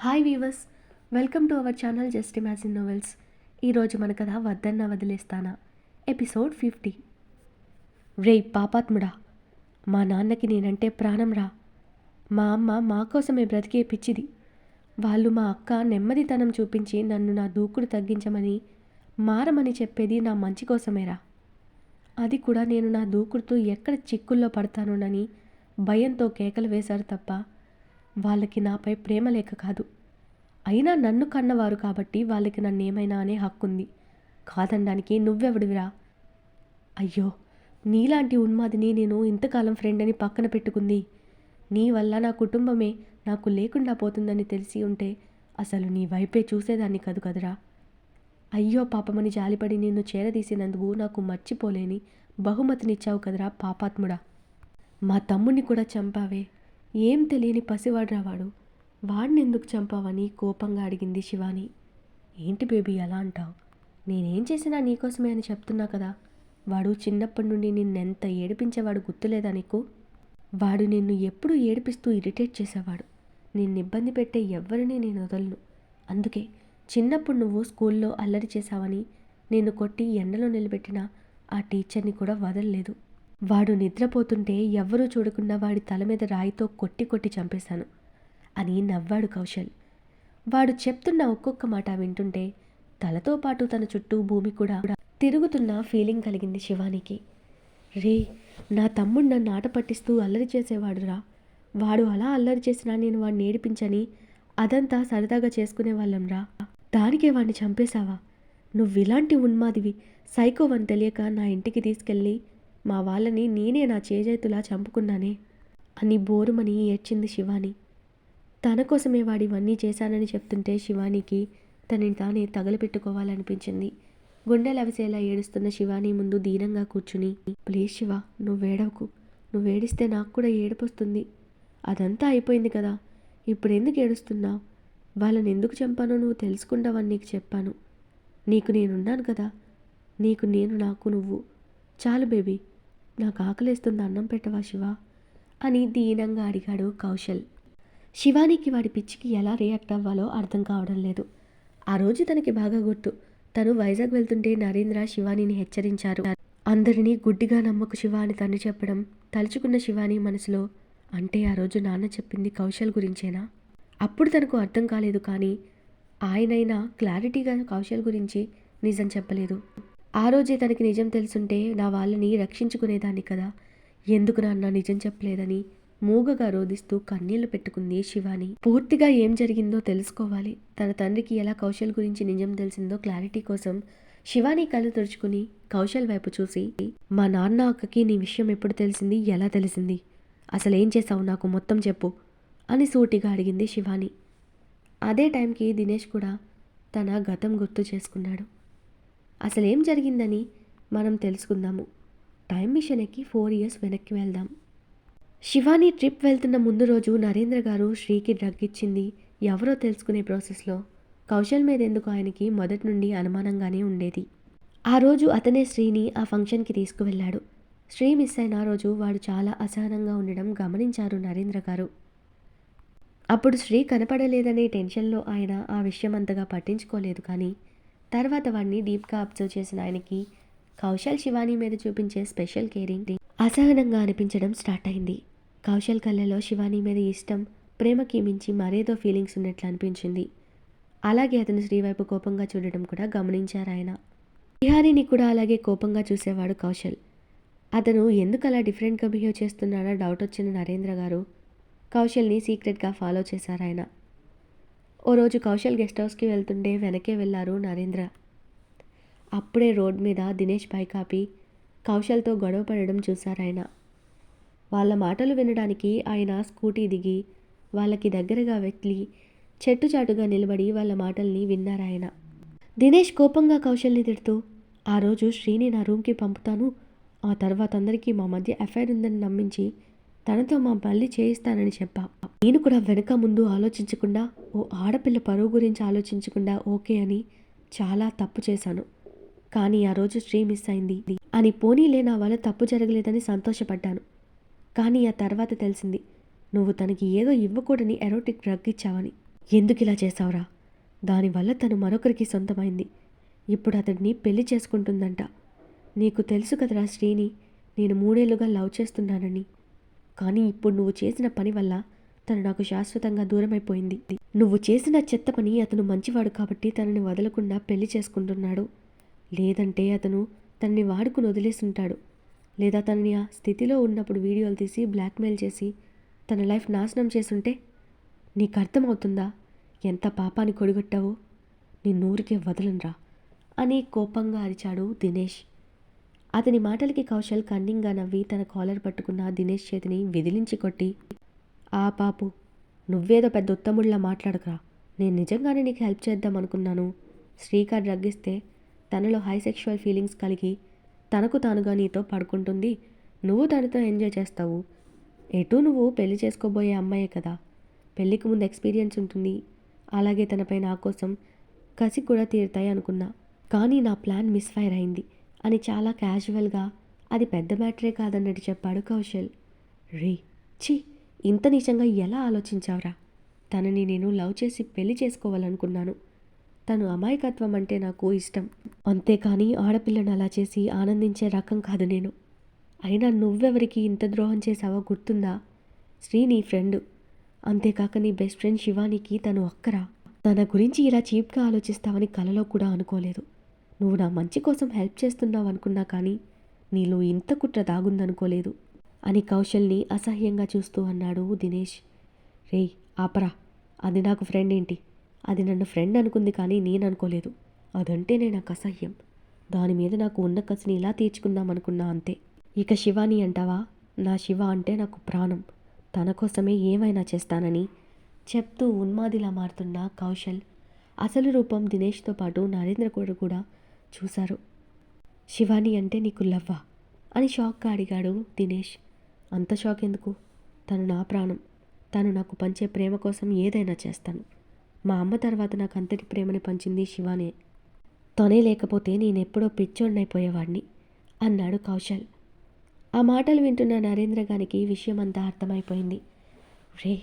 Hi weavers, welcome to our channel just imagine novels. ఈరోజు మన కథ వద్దన్నా వదిలేస్తానా ఎపిసోడ్ 50. రే పాపాత్ముడా, మా నాన్నకి నేనంటే ప్రాణం రా. మా అమ్మ మా కోసమే బ్రతికే పిచ్చిది. వాళ్ళు మా అక్క నెమ్మదితనం చూపించి నన్ను నా దూకుడు తగ్గించమని మారమని చెప్పేది నా మంచి కోసమేరా. అది కూడా నేను నా దూకుడుతో ఎక్కడ చిక్కుల్లో పడతానోనని భయంతో కేకలు వేశారు తప్ప వాళ్ళకి నాపై ప్రేమ లేక కాదు. అయినా నన్ను కన్నవారు కాబట్టి వాళ్ళకి నన్నేమైనా అనే హక్కుంది. కాదనడానికి నువ్వెవడివిరా? అయ్యో, నీలాంటి ఉన్మాదిని నేను ఇంతకాలం ఫ్రెండ్ అని పక్కన పెట్టుకుంది. నీ వల్ల నా కుటుంబమే నాకు లేకుండా పోతుందని తెలిసి ఉంటే అసలు నీ వైపే చూసేదాన్ని కాదు కదరా. అయ్యో పాపమని జాలిపడి నిన్ను చేరదీసినందుకు నాకు మర్చిపోలేని బహుమతినిచ్చావు కదరా పాపాత్ముడా. మా తమ్ముణ్ణి కూడా చంపావే, ఏం తెలియని పసివాడ్రా వాడు. వాడినెందుకు చంపావని కోపంగా అడిగింది శివాని. ఏంటి బేబీ అలా అంటావు? నేనేం చేసినా నీకోసమే అని చెప్తున్నా కదా. వాడు చిన్నప్పటి నుండి నిన్నెంత ఏడిపించేవాడు గుర్తులేదా నీకు? వాడు నిన్ను ఎప్పుడూ ఏడిపిస్తూ ఇరిటేట్ చేసేవాడు. నిన్ను ఇబ్బంది పెట్టే ఎవ్వరినీ నేను వదలను. అందుకే చిన్నప్పుడు నువ్వు స్కూల్లో అల్లరి చేశావని నిన్ను కొట్టి ఎండలో నిలబెట్టిన ఆ టీచర్ని కూడా వదలలేదు. వాడు నిద్రపోతుంటే ఎవ్వరూ చూడకుండా వాడి తల మీద రాయితో కొట్టి కొట్టి చంపేశాను అని నవ్వాడు కౌశల్. వాడు చెప్తున్న ఒక్కొక్క మాట వింటుంటే తలతో పాటు తన చుట్టూ భూమి కూడా తిరుగుతున్న ఫీలింగ్ కలిగింది శివానికి. రే, నా తమ్ముడు నన్ను ఆట పట్టిస్తూ అల్లరి చేసేవాడురా. వాడు అలా అల్లరి చేసినా నేను వాడిని ఏడిపించని అదంతా సరదాగా చేసుకునేవాళ్ళం రా. దానికే వాడిని చంపేశావా? నువ్విలాంటి ఉన్మాదివి, సైకోవని తెలియక నా ఇంటికి తీసుకెళ్ళి మా వాళ్ళని నేనే నా చేజేతులా చంపుకున్నానే అని బోరుమని ఏడ్చింది శివాని. తన కోసమే వాడివన్నీ చేశానని చెప్తుంటే శివానికి తనని తానే తగలపెట్టుకోవాలనిపించింది. గుండెలవిసేలా ఏడుస్తున్న శివాని ముందు దీనంగా కూర్చుని, ప్లీజ్ శివ, నువ్వేడవకు. నువ్వేడిస్తే నాకు కూడా ఏడుపొస్తుంది. అదంతా అయిపోయింది కదా, ఇప్పుడెందుకు ఏడుస్తున్నావు? వాళ్ళని ఎందుకు చంపానో నువ్వు తెలుసుకుంటావని నీకు చెప్పాను. నీకు నేనున్నాను కదా. నీకు నేను, నాకు నువ్వు. చాలు బేబీ, నాకు ఆకలేస్తుంది, అన్నం పెట్టవా శివ అని దీనంగా అడిగాడు కౌశల్. శివానికి వాడి పిచ్చికి ఎలా రియాక్ట్ అవ్వాలో అర్థం కావడం లేదు. ఆ రోజు తనకి బాగా గుర్తు. తను వైజాగ్ వెళ్తుంటే నరేంద్ర శివానీని హెచ్చరించారు. అందరినీ గుడ్డిగా నమ్మకు శివ అని తండ్రి చెప్పడం తలుచుకున్న శివాని మనసులో, అంటే ఆ రోజు నాన్న చెప్పింది కౌశల్ గురించేనా? అప్పుడు తనకు అర్థం కాలేదు. కానీ ఆయనైనా క్లారిటీగా కౌశల్ గురించి నిజం చెప్పలేదు. ఆ రోజే తనకి నిజం తెలుసుంటే నా వాళ్ళని రక్షించుకునేదాన్ని కదా. ఎందుకు నాన్న నిజం చెప్పలేదని మూగగా రోధిస్తూ కన్నీళ్లు పెట్టుకుంది శివాని. పూర్తిగా ఏం జరిగిందో తెలుసుకోవాలి. తన తండ్రికి ఎలా కౌశల్ గురించి నిజం తెలిసిందో క్లారిటీ కోసం శివాని కళ్ళు తుడుచుకుని కౌశల్ వైపు చూసి, మా నాన్న అక్కకి నీ విషయం ఎప్పుడు తెలిసింది, ఎలా తెలిసింది, అసలేం చేసావు నాకు మొత్తం చెప్పు అని సూటిగా అడిగింది శివాని. అదే టైంకి దినేష్ కూడా తన గతం గుర్తు చేసుకున్నాడు. అసలేం జరిగిందని మనం తెలుసుకుందాము. టైం మిషన్ ఎక్కి 4 years వెనక్కి వెళ్దాం. శివాని ట్రిప్ వెళ్తున్న ముందు రోజు నరేంద్ర గారు శ్రీకి డ్రగ్ ఇచ్చింది ఎవరో తెలుసుకునే ప్రాసెస్లో కౌశల్ మీద ఎందుకు ఆయనకి మొదటి నుండి అనుమానంగానే ఉండేది. ఆ రోజు అతనే శ్రీని ఆ ఫంక్షన్కి తీసుకువెళ్ళాడు. శ్రీ మిస్ అయిన రోజు వాడు చాలా అసహనంగా ఉండడం గమనించారు నరేంద్ర గారు. అప్పుడు శ్రీ కనపడలేదనే టెన్షన్లో ఆయన ఆ విషయం అంతగా పట్టించుకోలేదు. కానీ తర్వాత వాడిని డీప్గా అబ్జర్వ్ చేసిన ఆయనకి కౌశల్ శివాని మీద చూపించే స్పెషల్ కేరింగ్ అసహనంగా అనిపించడం స్టార్ట్ అయింది. కౌశల్ కళ్ళలో శివాని మీద ఇష్టం, ప్రేమకి మించి మరేదో ఫీలింగ్స్ ఉన్నట్లు అనిపించింది. అలాగే అతను శ్రీ వైపు కోపంగా చూడడం కూడా గమనించారు ఆయన. విహారీని కూడా అలాగే కోపంగా చూసేవాడు కౌశల్. అతను ఎందుకు అలా డిఫరెంట్గా బిహేవ్ చేస్తున్నాడో డౌట్ వచ్చిన నరేంద్ర గారు కౌశల్ని సీక్రెట్గా ఫాలో చేశారు ఆయన. ఓ రోజు కౌశల్ గెస్ట్ హౌస్కి వెళ్తుంటే వెనకే వెళ్ళారు నరేంద్ర. అప్పుడే రోడ్ మీద దినేష్ బైక్ ఆపి కౌశల్తో గొడవ పడడం చూశారాయన. వాళ్ళ మాటలు వినడానికి ఆయన స్కూటీ దిగి వాళ్ళకి దగ్గరగా వెళ్ళి చెట్టుచాటుగా నిలబడి వాళ్ళ మాటల్ని విన్నారాయన. దినేష్ కోపంగా కౌశల్ని తిడుతూ, ఆ రోజు శ్రీని నా రూమ్కి పంపుతాను, ఆ తర్వాత అందరికీ మా మధ్య అఫైర్ ఉందని నమ్మించి తనతో మా మళ్ళీ చేయిస్తానని చెప్పా. నేను కూడా వెనక ముందు ఆలోచించకుండా, ఓ ఆడపిల్ల పరువు గురించి ఆలోచించకుండా ఓకే అని చాలా తప్పు చేశాను. కానీ ఆ రోజు శ్రీ మిస్ అయింది అని పోనీలే నా వల్ల తప్పు జరగలేదని సంతోషపడ్డాను. కానీ ఆ తర్వాత తెలిసింది నువ్వు తనకి ఏదో ఇవ్వకూడని ఎరోటిక్ డ్రగ్ ఇచ్చావని. ఎందుకిలా చేశావురా? దానివల్ల తను మరొకరికి సొంతమైంది. ఇప్పుడు అతడిని పెళ్లి చేసుకుంటుందంట. నీకు తెలుసు కదరా శ్రీని, నేను 3 ఏళ్లుగా లవ్ చేస్తున్నానని. కానీ ఇప్పుడు నువ్వు చేసిన పని వల్ల తను నాకు శాశ్వతంగా దూరమైపోయింది. నువ్వు చేసిన చెత్త పని అతను మంచివాడు కాబట్టి తనని వదలకుండా పెళ్లి చేసుకుంటున్నాడు. లేదంటే అతను తనని వాడుకుని వదిలేసుంటాడు. లేదా తనని ఆ స్థితిలో ఉన్నప్పుడు వీడియోలు తీసి బ్లాక్మెయిల్ చేసి తన లైఫ్ నాశనం చేసుంటే నీకు అర్థమవుతుందా ఎంత పాపాన్ని కొడిగొట్టావో? నిన్నూరికే వదలనురా అని కోపంగా అరిచాడు దినేష్. అతని మాటలకి కౌశల్ కన్నింగా నవ్వి తన కాలర్ పట్టుకున్న దినేష్ చేతిని విదిలించి కొట్టి, ఆ పాపు, నువ్వేదో పెద్ద ఉత్తముడిలా మాట్లాడకురా. నేను నిజంగానే నీకు హెల్ప్ చేద్దాం అనుకున్నాను. శ్రీకార్ డ్రగ్ ఇస్తే తనలో హై సెక్షువల్ ఫీలింగ్స్ కలిగి తనకు తానుగా నీతో పడుకుంటుంది. నువ్వు తనతో ఎంజాయ్ చేస్తావు. ఎటు నువ్వు పెళ్లి చేసుకోబోయే అమ్మాయే కదా. పెళ్ళికి ముందు ఎక్స్పీరియన్స్ ఉంటుంది. అలాగే తనపై నా కోసం కసి కూడా తీరుతాయి అనుకున్నా. కానీ నా ప్లాన్ మిస్ఫైర్ అయింది అని చాలా క్యాజువల్గా, అది పెద్ద మ్యాటరే కాదన్నట్టు చెప్పాడు కౌశల్. రే ఛీ, ఇంత నీచంగా ఎలా ఆలోచించావురా? తనని నేను లవ్ చేసి పెళ్లి చేసుకోవాలనుకున్నాను. తను అమాయకత్వం అంటే నాకు ఇష్టం. అంతేకాని ఆడపిల్లను అలా చేసి ఆనందించే రకం కాదు నేను. అయినా నువ్వెవరికి ఇంత ద్రోహం చేశావో గుర్తుందా? శ్రీ నీ ఫ్రెండు. అంతేకాక నీ బెస్ట్ ఫ్రెండ్ శివానికి తను అక్కరా. తన గురించి ఇలా చీప్గా ఆలోచిస్తావని కలలో కూడా అనుకోలేదు. నువ్వు నా మంచి కోసం హెల్ప్ చేస్తున్నావు అనుకున్నా కానీ నీలో ఇంత కుట్ర దాగుందనుకోలేదు అని కౌశల్ని అసహ్యంగా చూస్తూ అన్నాడు దినేష్. రేయ్ ఆపరా, అది నాకు ఫ్రెండ్ ఏంటి? అది నన్ను ఫ్రెండ్ అనుకుంది కానీ నేను అనుకోలేదు. అదంటేనే నాకు అసహ్యం. దాని మీద నాకు ఉన్న కసిని ఇలా తీర్చుకుందామనుకున్నా అంతే. ఇక శివాని అంటావా? నా శివ అంటే నాకు ప్రాణం. తన కోసమే ఏమైనా చేస్తానని చెప్తూ ఉన్మాదిలా మారుతున్న కౌశల్ అసలు రూపం దినేష్తో పాటు నరేంద్ర కూడా చూశారు. శివాని అంటే నీకు లవ్వా అని షాక్గా అడిగాడు దినేష్. అంత షాక్ ఎందుకు? తను నా ప్రాణం. తను నాకు పంచే ప్రేమ కోసం ఏదైనా చేస్తాను. మా అమ్మ తర్వాత నాకు అంతటి ప్రేమని పంచింది శివానే. తనే లేకపోతే నేనెప్పుడో పిచ్చోడినైపోయేవాడిని అన్నాడు కౌశల్. ఆ మాటలు వింటున్న నరేంద్ర గారికి విషయం అంతా అర్థమైపోయింది. రే,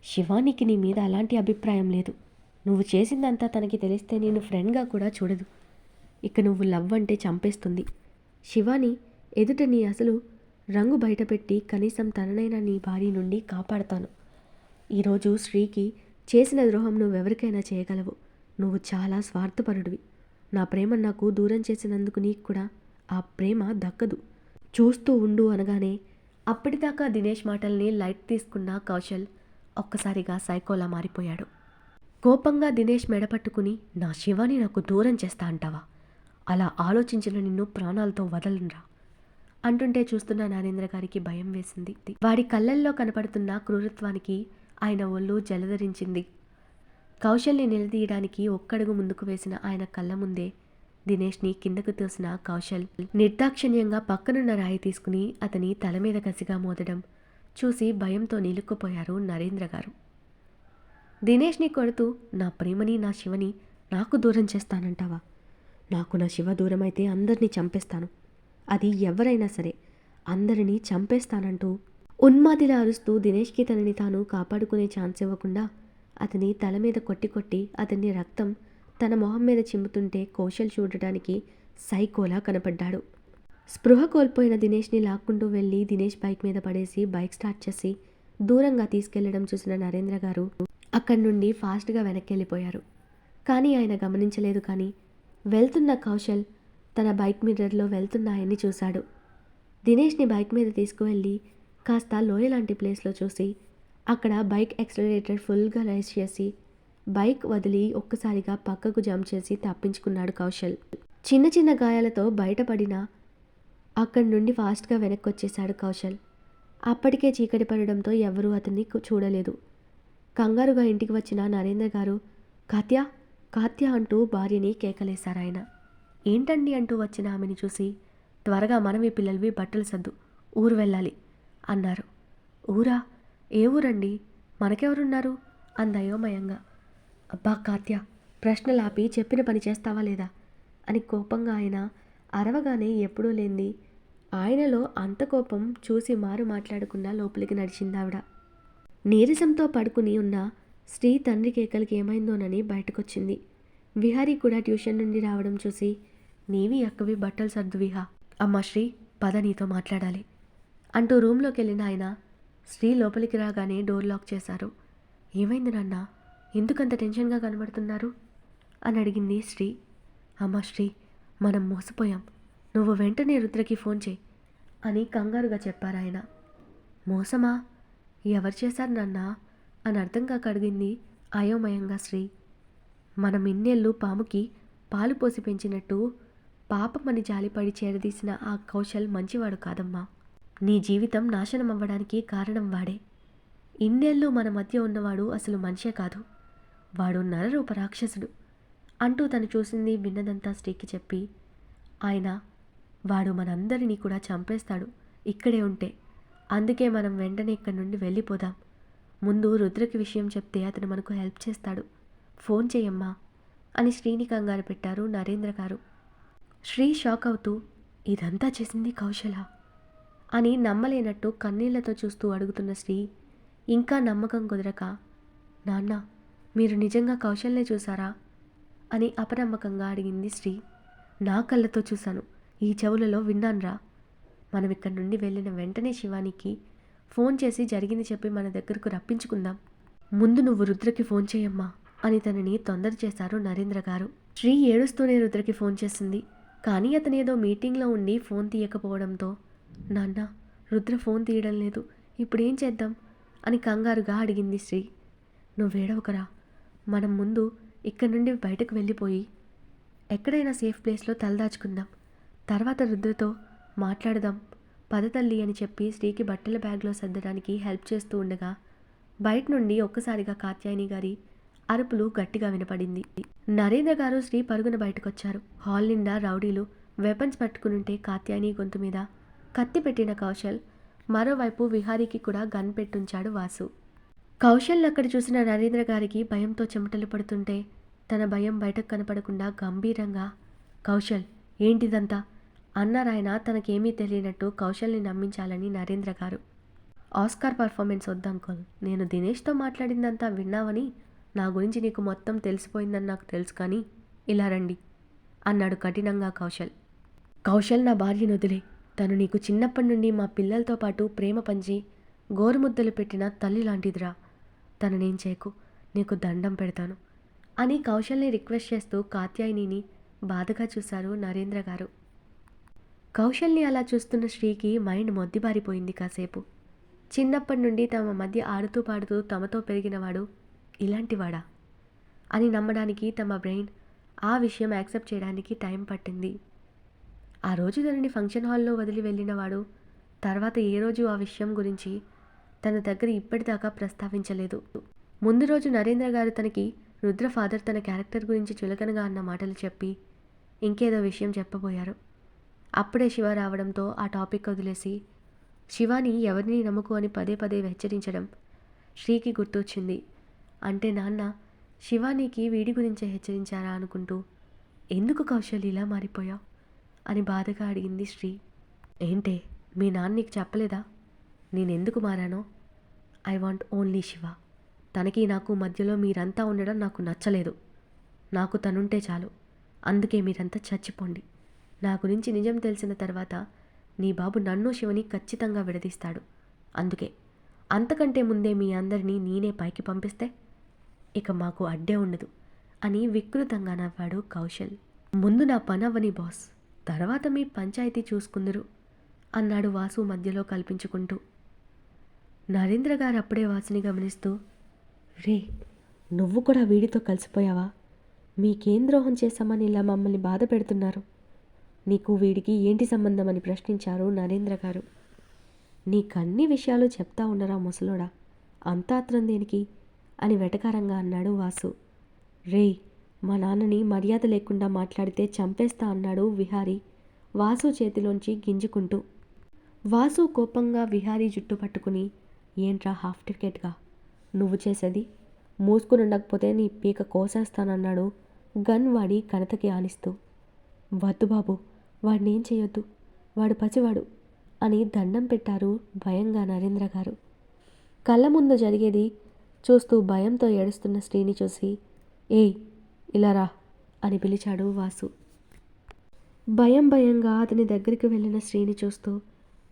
శివానికి నీ మీద అలాంటి అభిప్రాయం లేదు. నువ్వు చేసిందంతా తనకి తెలిస్తే నేను ఫ్రెండ్గా కూడా చూడదు. ఇక నువ్వు లవ్ అంటే చంపేస్తుంది. శివాని ఎదుట నీ అసలు రంగు బయటపెట్టి కనీసం తననైనా నీ భార్య నుండి కాపాడతాను. ఈరోజు శ్రీకి చేసిన ద్రోహం నువ్వెవరికైనా చేయగలవు. నువ్వు చాలా స్వార్థపరుడివి. నా ప్రేమ నాకు దూరం చేసినందుకు నీకు కూడా ఆ ప్రేమ దక్కదు. చూస్తూ ఉండు అనగానే అప్పటిదాకా దినేష్ మాటల్ని లైట్ తీసుకున్న కౌశల్ ఒక్కసారిగా సైకోలా మారిపోయాడు. కోపంగా దినేష్ మెడపట్టుకుని, నా శివాని నాకు దూరం చేస్తా అంటావా? అలా ఆలోచించిన నిన్ను ప్రాణాలతో వదలనురా అంటుంటే చూస్తున్న నరేంద్ర గారికి భయం వేసింది. వాడి కళ్ళల్లో కనపడుతున్న క్రూరత్వానికి ఆయన ఒళ్ళు జలధరించింది. కౌశల్ని నిలదీయడానికి ఒక్కడుగు ముందుకు వేసిన ఆయన కళ్ళ ముందే దినేష్ని కిందకు తోసిన కౌశల్ నిర్దాక్షిణ్యంగా పక్కనున్న రాయి తీసుకుని అతని తల మీద కసిగా మోదడం చూసి భయంతో నిలుక్కుపోయారు నరేంద్ర గారు. దినేష్ని కొడుతూ, నా ప్రేమని నా శివని నాకు దూరం చేస్తానంటావా? నాకు నా శివ దూరమైతే అందరినీ చంపేస్తాను. అది ఎవరైనా సరే అందరినీ చంపేస్తానంటూ ఉన్మాదిలా అరుస్తూ దినేష్కి తనని తాను కాపాడుకునే ఛాన్స్ ఇవ్వకుండా అతని తల మీద కొట్టి కొట్టి అతన్ని రక్తం తన మొహం మీద చిమ్ముతుంటే కౌశల్ చూడటానికి సైకోలా కనపడ్డాడు. స్పృహ కోల్పోయిన దినేష్ని లాక్కుంటూ వెళ్ళి దినేష్ బైక్ మీద పడేసి బైక్ స్టార్ట్ చేసి దూరంగా తీసుకెళ్లడం చూసిన నరేంద్ర గారు అక్కడి నుండి ఫాస్ట్గా వెనక్కి వెళ్ళిపోయారు. కానీ ఆయన గమనించలేదు. కానీ వెళ్తున్న కౌశల్ తన బైక్ మిర్రర్లో వెళ్తున్న ఆయన్ని చూశాడు. దినేష్ని బైక్ మీద తీసుకువెళ్ళి కాస్త లోయ లాంటి ప్లేస్లో చూసి అక్కడ బైక్ యాక్సిలరేటర్ ఫుల్గా రైజ్ చేసి బైక్ వదిలి ఒక్కసారిగా పక్కకు జంప్ చేసి తప్పించుకున్నాడు కౌశల్. చిన్న చిన్న గాయాలతో బయటపడినా అక్కడి నుండి ఫాస్ట్గా వెనక్కి వచ్చేశాడు కౌశల్. అప్పటికే చీకటి పడడంతో ఎవరూ అతన్ని చూడలేదు. కంగారుగా ఇంటికి వచ్చిన నరేంద్ర గారు కాత్య కాత్య అంటూ భార్యని కేకలేశారాయన. ఏంటండి అంటూ వచ్చిన ఆమెని చూసి, త్వరగా మనవి పిల్లలవి బట్టలు సర్దు, ఊరు వెళ్ళాలి అన్నారు. ఊరా? ఏ ఊరండి? మనకెవరున్నారు అందయోమయంగా. అబ్బా కాత్య, ప్రశ్నలాపి చెప్పిన పని చేస్తావా లేదా అని కోపంగా ఆయన అరవగానే ఎప్పుడూ లేంది ఆయనలో అంత కోపం చూసి మారు మాట్లాడకుండా లోపలికి నడిచిందావిడ. నీరసంతో పడుకుని ఉన్న శ్రీ తండ్రి కేకలకి ఏమైందోనని బయటకొచ్చింది. విహారీ కూడా ట్యూషన్ నుండి రావడం చూసి, నీవి అక్కవి బట్టలు సర్దు విహా. అమ్మా శ్రీ, పద నీతో మాట్లాడాలి అంటూ రూమ్లోకి వెళ్ళిన ఆయన శ్రీ లోపలికి రాగానే డోర్ లాక్ చేశారు. ఏమైంది నాన్న, ఎందుకంత టెన్షన్గా కనబడుతున్నారు అని అడిగింది శ్రీ. అమ్మా శ్రీ, మనం మోసపోయాం, నువ్వు వెంటనే రుద్రకి ఫోన్ చేయి అని కంగారుగా చెప్పారాయన. మోసమా? ఎవరు చేశారు నాన్న అని అర్థం కాక అడిగింది అయోమయంగా శ్రీ. మనం ఇన్నేళ్ళు పాముకి పాలు పోసి పెంచినట్టు పాపమని జాలిపడి చేరదీసిన ఆ కౌశల్ మంచివాడు కాదమ్మా. నీ జీవితం నాశనం అవ్వడానికి కారణం వాడే. ఇన్నేళ్ళు మన మధ్య ఉన్నవాడు అసలు మనిషే కాదు, వాడు నరరూప రాక్షసుడు అంటూ తను చూసింది విన్నదంతా శ్రీకి చెప్పి, ఆయన వాడు మనందరినీ కూడా చంపేస్తాడు ఇక్కడే ఉంటే, అందుకే మనం వెంటనే ఇక్కడి నుండి వెళ్ళిపోదాం. ముందు రుద్రకి విషయం చెప్తే అతను మనకు హెల్ప్ చేస్తాడు, ఫోన్ చేయమ్మా అని శ్రీని కంగారు పెట్టారు నరేంద్ర గారు. శ్రీ షాక్ అవుతూ, ఇదంతా చేసింది కౌశల అని నమ్మలేనట్టు కన్నీళ్లతో చూస్తూ అడుగుతున్న శ్రీ ఇంకా నమ్మకం కుదరక, నాన్న మీరు నిజంగా కౌశల్నే చూసారా అని అపనమ్మకంగా అడిగింది శ్రీ. నా కళ్ళతో చూశాను, ఈ చెవులలో విన్నాన్రా. మనం ఇక్కడి నుండి వెళ్ళిన వెంటనే శివానికి ఫోన్ చేసి జరిగింది చెప్పి మన దగ్గరకు రప్పించుకుందాం. ముందు నువ్వు రుద్రకి ఫోన్ చేయమ్మా అని తనని తొందర చేశారు నరేంద్ర గారు. శ్రీ ఏడుస్తూనే రుద్రకి ఫోన్ చేసింది. కానీ అతను ఏదో మీటింగ్లో ఉండి ఫోన్ తీయకపోవడంతో, నాన్న రుద్ర ఫోన్ తీయడం లేదు, ఇప్పుడేం చేద్దాం అని కంగారుగా అడిగింది శ్రీ. నువ్వేడవకరా, మనం ముందు ఇక్కడి నుండి బయటకు వెళ్ళిపోయి ఎక్కడైనా సేఫ్ ప్లేస్లో తలదాచుకుందాం, తర్వాత రుద్రతో మాట్లాడదాం పద తల్లి అని చెప్పి శ్రీకి బట్టల బ్యాగ్లో సర్దడానికి హెల్ప్ చేస్తూ ఉండగా బయట నుండి ఒక్కసారిగా కాత్యాయని గారి అరుపులు గట్టిగా వినపడింది. నరేంద్ర గారు శ్రీ పరుగున బయటకొచ్చారు. హాల్ నిండా రౌడీలు వెపన్స్ పట్టుకునుంటే కాత్యాయని గొంతు మీద కత్తి పెట్టిన కౌశల్, మరోవైపు విహారీకి కూడా గన్ పెట్టుంచాడు వాసు. కౌశల్ అక్కడ చూసిన నరేంద్ర గారికి భయంతో చెమటలు పడుతుంటే తన భయం బయటకు కనపడకుండా గంభీరంగా, కౌశల్ ఏంటిదంతా అన్నారాయన తనకేమీ తెలియనట్టు కౌశల్ని నమ్మించాలని నరేంద్ర గారు. ఆస్కార్ పర్ఫార్మెన్స్ వద్దంకోల్, నేను దినేష్తో మాట్లాడిందంతా విన్నావని, నా గురించి నీకు మొత్తం తెలిసిపోయిందని నాకు తెలుసు, కానీ ఇలా రండి అన్నాడు కఠినంగా కౌశల్. కౌశల్ నా భార్యను వదిలే, తను నీకు చిన్నప్పటి నుండి మా పిల్లలతో పాటు ప్రేమ పంచి గోరుముద్దలు పెట్టిన తల్లి లాంటిదిరా, తననేం చేయకు, నీకు దండం పెడతాను అని కౌశల్ని రిక్వెస్ట్ చేస్తూ కాత్యాయనిని బాధగా చూశారు నరేంద్ర గారు. కౌశల్ని అలా చూస్తున్న శ్రీకి మైండ్ మొద్దిబారిపోయింది కాసేపు. చిన్నప్పటి నుండి తమ మధ్య ఆడుతూ పాడుతూ తమతో పెరిగినవాడు ఇలాంటివాడా అని నమ్మడానికి తమ బ్రెయిన్ ఆ విషయం యాక్సెప్ట్ చేయడానికి టైం పట్టింది. ఆ రోజు తనని ఫంక్షన్ హాల్లో వదిలి వెళ్ళినవాడు తర్వాత ఏ రోజు ఆ విషయం గురించి తన దగ్గర ఇప్పటిదాకా ప్రస్తావించలేదు. ముందు రోజు నరేంద్ర గారు తనకి రుద్ర ఫాదర్ తన క్యారెక్టర్ గురించి చులకనగా అన్న మాటలు చెప్పి ఇంకేదో విషయం చెప్పబోయారు. అప్పుడే శివ రావడంతో ఆ టాపిక్ వదిలేసి శివాని ఎవరిని నమ్మకు అని పదే పదే హెచ్చరించడం శ్రీకి గుర్తొచ్చింది. అంటే నాన్న శివానికి వీడి గురించే హెచ్చరించారా అనుకుంటూ, ఎందుకు కౌశల్ ఇలా మారిపోయావు అని బాధగా అడిగింది శ్రీ. ఏంటే మీ నాన్న నీకు చెప్పలేదా నేనెందుకు మారానో? I want only Shiva. తనకి నాకు మధ్యలో మీరంతా ఉండడం నాకు నచ్చలేదు. నాకు తనుంటే చాలు, అందుకే మీరంతా చచ్చిపోండి. నా గురించి నిజం తెలిసిన తర్వాత నీ బాబు నన్ను శివని ఖచ్చితంగా విడదీస్తాడు. అందుకే అంతకంటే ముందే మీ అందరినీ నేనే పైకి పంపిస్తే ఇక మాకు అడ్డే ఉండదు అని వికృతంగా నవ్వాడు కౌశల్. ముందు నా పనవ్వని బాస్, తర్వాత మీ పంచాయతీ చూసుకుందరు అన్నాడు వాసు మధ్యలో కల్పించుకుంటూ. నరేంద్ర గారు అప్పుడే వాసుని గమనిస్తూ, రే నువ్వు కూడా వీడితో కలిసిపోయావా? మీకేం ద్రోహం చేశామని ఇలా మమ్మల్ని బాధ పెడుతున్నారు? నీకు వీడికి ఏంటి సంబంధం అని ప్రశ్నించారు నరేంద్ర గారు. నీకన్ని విషయాలు చెప్తా ఉండరా ముసలోడా, అంత ఆత్రం దేనికి అని వెటకారంగా అన్నాడు వాసు. రే మా నాన్నని మర్యాద లేకుండా మాట్లాడితే చంపేస్తా అన్నాడు విహారీ వాసు చేతిలోంచి గింజుకుంటూ. వాసు కోపంగా విహారీ జుట్టు పట్టుకుని, ఏంట్రా హాఫ్ టికెట్గా నువ్వు చేసేది? మూసుకుని ఉండకపోతే నీ పీక కోసేస్తానన్నాడు గన్ వాడి కణతకి ఆనిస్తూ. వద్దు బాబు, వాడినేం చేయొద్దు, వాడు పసివాడు అని దండం పెట్టారు భయంగా నరేంద్ర గారు. కళ్ళ ముందు జరిగేది చూస్తూ భయంతో ఏడుస్తున్న శ్రీని చూసి, ఏయ్ ఇలా రా అని పిలిచాడు వాసు. భయంగా అతని దగ్గరికి వెళ్ళిన శ్రీని చూస్తూ,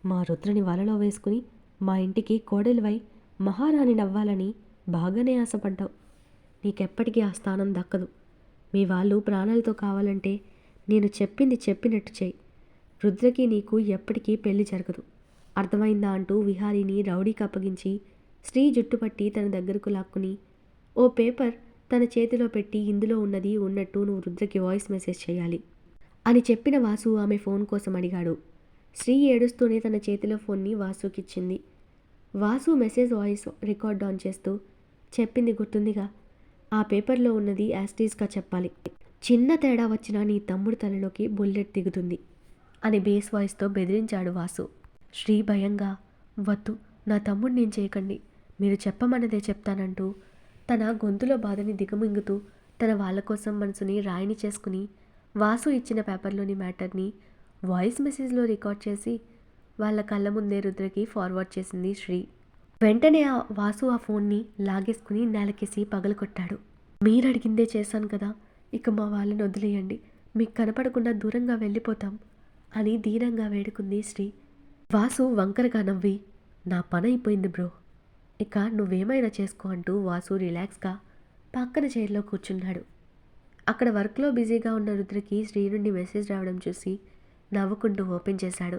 మా రుద్రని వలలో వేసుకుని మా ఇంటికి కోడలివై మహారాణి నవ్వాలని బాగానే ఆశపడ్డావు. నీకెప్పటికీ ఆ స్థానం దక్కదు. మీ వాళ్ళు ప్రాణాలతో కావాలంటే నేను చెప్పింది చెప్పినట్టు చేయి. రుద్రకి నీకు ఎప్పటికీ పెళ్లి జరగదు, అర్థమైందా అంటూ విహారీని రౌడీకి అప్పగించి శ్రీ జుట్టుపట్టి తన దగ్గరకు లాక్కుని ఓ పేపర్ తన చేతిలో పెట్టి ఇందులో ఉన్నది ఉన్నట్టు నువ్వు రుద్రకి వాయిస్ మెసేజ్ చేయాలి అని చెప్పిన వాసు ఆమె ఫోన్ కోసం అడిగాడు. శ్రీ ఏడుస్తూనే తన చేతిలో ఫోన్ని వాసుకిచ్చింది. Vasu message voice record on చేస్తూ, చెప్పింది గుర్తుందిగా, ఆ పేపర్లో ఉన్నది యాస్టీస్గా చెప్పాలి. చిన్న తేడా వచ్చినా నీ తమ్ముడు తలలోకి బుల్లెట్ దిగుతుంది అని బేస్ వాయిస్తో బెదిరించాడు వాసు. శ్రీ భయంగా, వద్దు నా తమ్ముడు నేను చేయకండి, మీరు చెప్పమన్నదే చెప్తానంటూ తన గొంతులో బాధని దిగమింగుతూ తన వాళ్ళ కోసం మనసుని రాయిని చేసుకుని వాసు ఇచ్చిన పేపర్లోని మ్యాటర్ని వాయిస్ మెసేజ్లో రికార్డ్ చేసి వాళ్ళ కళ్ళ ముందే రుద్రకి ఫార్వర్డ్ చేసింది శ్రీ. వెంటనే వాసు ఆ ఫోన్ని లాగేసుకుని నేలకేసి పగలకొట్టాడు. మీరు అడిగిందే చేశాను కదా, ఇక మా వాళ్ళని వదిలేయండి, మీకు కనపడకుండా దూరంగా వెళ్ళిపోతాం అని దీనంగా వేడుకుంది శ్రీ. వాసు వంకరగా నవ్వి, నా పని అయిపోయింది బ్రో, ఇక నువ్వేమైనా చేసుకో అంటూ వాసు రిలాక్స్గా పక్కన చైర్లో కూర్చున్నాడు. అక్కడ వర్క్లో బిజీగా ఉన్న రుద్రకి శ్రీ నుండి మెసేజ్ రావడం చూసి నవ్వుకుంటూ ఓపెన్ చేశాడు.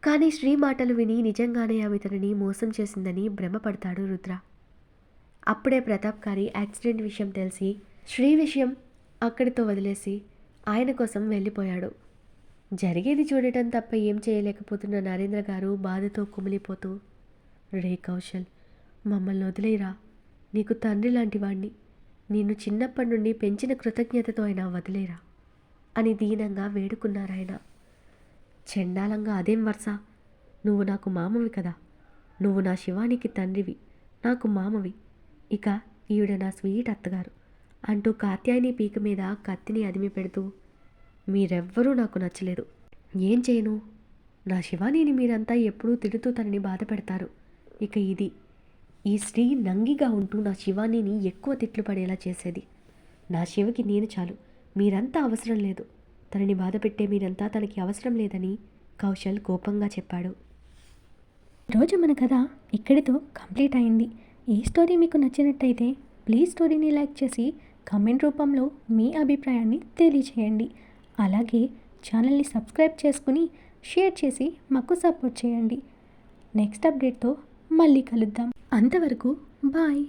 కానీ శ్రీ మాటలు విని నిజంగానే ఆమె తనని మోసం చేసిందని భ్రమపడతాడు రుద్ర. అప్పుడే ప్రతాప్ గారి యాక్సిడెంట్ విషయం తెలిసి శ్రీ విషయం అక్కడితో వదిలేసి ఆయన కోసం వెళ్ళిపోయాడు. జరిగేది చూడటం తప్ప ఏం చేయలేకపోతున్న నరేంద్ర గారు బాధతో కుమిలిపోతూ, రే కౌశల్, మమ్మల్ని వదిలేరా, నీకు తండ్రి లాంటి వాణ్ణి, నిన్ను చిన్నప్పటి నుండి పెంచిన కృతజ్ఞతతో అయినా వదిలేరా అని దీనంగా వేడుకున్నారాయన. చెండాలంగా అదేం వరుస, నువ్వు నాకు మామవి కదా, నువ్వు నా శివానికి తండ్రివి, నాకు మామవి, ఇక ఈవిడ నా స్వీట్ అత్తగారు అంటూ కాత్యాయని పీక మీద కత్తిని అదిమి పెడుతూ, మీరెవ్వరూ నాకు నచ్చలేదు, ఏం చేయను, నా శివానీని మీరంతా ఎప్పుడూ తిడుతూ తనని బాధ పెడతారు, ఇక ఇది ఈ శ్రీ నంగిగా ఉంటూ నా శివానీని ఎక్కువ తిట్లు పడేలా చేసేది, నా శివకి నేను చాలు, మీరంతా అవసరం లేదు, తనని బాధ పెట్టే మీరంతా తనకి అవసరం లేదని కౌశల్ కోపంగా చెప్పాడు. ఈరోజు మన కథ ఇక్కడితో కంప్లీట్ అయింది. ఈ స్టోరీ మీకు నచ్చినట్టయితే ప్లీజ్ స్టోరీని లైక్ చేసి కామెంట్ రూపంలో మీ అభిప్రాయాన్ని తెలియచేయండి. అలాగే ఛానల్ని సబ్స్క్రైబ్ చేసుకుని షేర్ చేసి మాకు సపోర్ట్ చేయండి. నెక్స్ట్ అప్డేట్తో మళ్ళీ కలుద్దాం. అంతవరకు బాయ్.